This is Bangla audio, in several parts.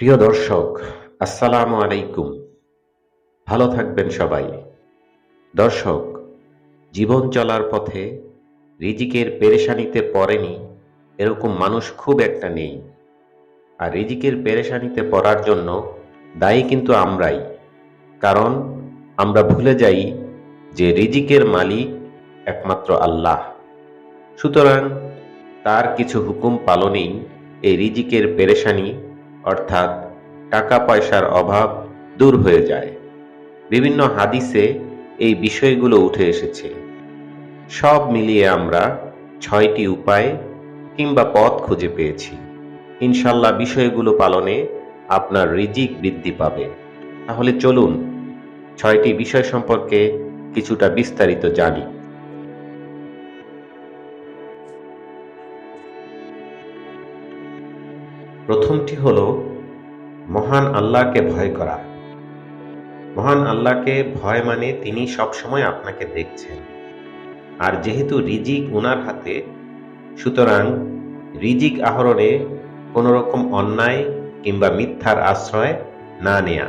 প্রিয় দর্শক, আসসালামু আলাইকুম। ভালো থাকবেন সবাই। দর্শক, জীবন চলার পথে রিজিকের পেরেশানিতে পড়েনি এরকম মানুষ খুব একটা নেই। আর রিজিকের পেরেশানিতে পড়ার জন্য দায়ী কিন্তু আমরাই। কারণ আমরা ভুলে যাই যে রিজিকের মালিক একমাত্র আল্লাহ। সুতরাং তার কিছু হুকুম পালনেই এই রিজিকের পেরেশানি অর্থাৎ টাকা পয়সার অভাব দূর হয়ে যায়। বিভিন্ন হাদিসে এই বিষয়গুলো উঠে এসেছে। সব মিলিয়ে আমরা ৬টি উপায় কিংবা পথ খুঁজে পেয়েছি। ইনশাল্লাহ বিষয়গুলো পালনে আপনার রিজিক বৃদ্ধি পাবে। তাহলে চলুন ৬টি বিষয় সম্পর্কে কিছুটা বিস্তারিত জানি। প্রথমটি হলো মহান আল্লাহকে ভয় করা। মহান আল্লাহকে ভয় মানে তিনি সবসময় আপনাকে দেখছেন। আর যেহেতু রিজিক উনার হাতে, সুতরাং রিজিক আহরণে কোনো রকম অন্যায় কিংবা মিথ্যার আশ্রয় না নেয়া।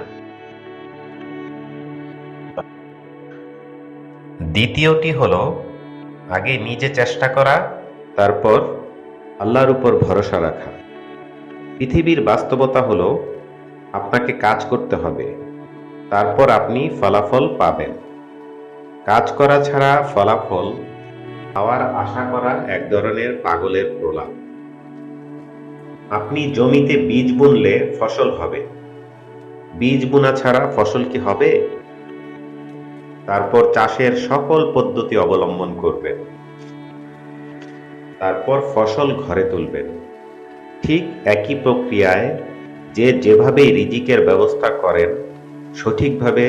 দ্বিতীয়টি হলো আগে নিজে চেষ্টা করা, তারপর আল্লাহর উপর ভরসা রাখা। পৃথিবীর বাস্তবতা হলো আপনাকে কাজ করতে হবে, তারপর আপনি ফলাফল পাবেন। কাজ করা ছাড়া ফলাফল পাওয়ার আশা করা এক ধরনের পাগলের প্রলাপ। আপনি জমিতে বীজ বুনলে ফসল হবে, বীজ বোনা ছাড়া ফসল কি হবে? তারপর চাষের সকল পদ্ধতি অবলম্বন করবেন, তারপর ফসল ঘরে তুলবেন। ঠিক একই প্রক্রিয়ায় যে যেভাবে রিজিকের ব্যবস্থা করেন, সঠিকভাবে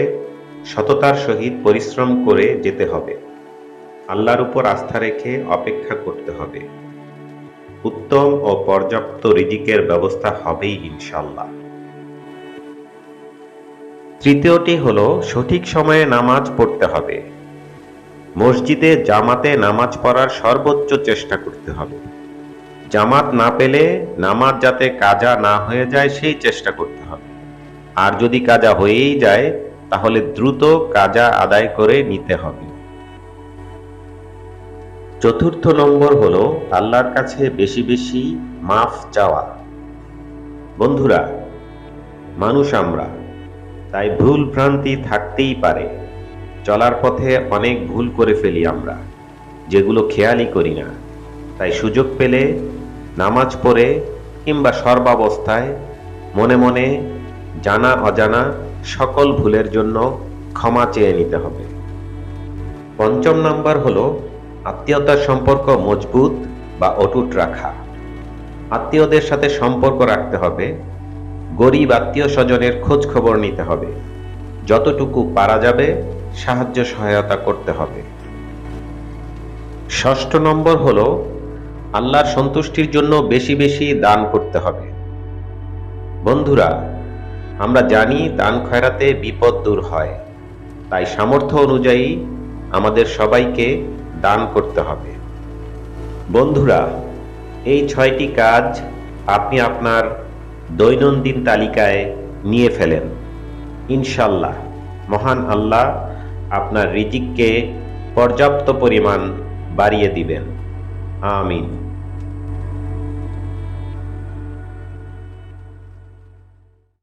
সততার সহিত পরিশ্রম করে যেতে হবে। আল্লাহর উপর আস্থা রেখে অপেক্ষা করতে হবে। উত্তম ও পর্যাপ্ত রিজিকের ব্যবস্থা হবেই ইনশাল্লাহ। তৃতীয়টি হলো সঠিক সময়ে নামাজ পড়তে হবে। মসজিদে জামাতে নামাজ পড়ার সর্বোচ্চ চেষ্টা করতে হবে। জামাত না পেলে নামাজ যাতে কাজা না হয়ে যায় সেই চেষ্টা করতে হবে। আর যদি কাজা হয়েই যায় তাহলে দ্রুত কাজা আদায় করে নিতে হবে। চতুর্থ নম্বর হলো আল্লাহর কাছে বেশি বেশি মাফ চাওয়া। বন্ধুরা, মানুষ আমরা, তাই ভুল ভ্রান্তি থাকতেই পারে। চলার পথে অনেক ভুল করে ফেলি আমরা, যেগুলো খেয়ালই করি না। তাই সুযোগ পেলে নামাজ পড়ে কিংবা সর্বাবস্থায় মনে মনে জানা অজানা সকল ভুলের জন্য ক্ষমা চেয়ে নিতে হবে। পঞ্চম নাম্বার হলো আত্মীয়তার সম্পর্ক মজবুত বা অটুট রাখা। আত্মীয়দের সাথে সম্পর্ক রাখতে হবে। গরিব আত্মীয় স্বজনের খোঁজ খবর নিতে হবে। যতটুকু পারা যাবে সাহায্য সহায়তা করতে হবে। ষষ্ঠ নম্বর হলো আল্লাহর সন্তুষ্টির জন্য বেশি বেশি দান করতে হবে। বন্ধুরা, আমরা জানি দান খয়রাতে বিপদ দূর হয়, তাই সামর্থ্য অনুযায়ী আমাদের সবাইকে দান করতে হবে। বন্ধুরা, এই 6টি কাজ আপনি আপনার দৈনন্দিন তালিকায় নিয়ে ফেলেন। ইনশাল্লাহ মহান আল্লাহ আপনার রিজিককে পর্যাপ্ত পরিমাণ বাড়িয়ে দিবেন। আমিন।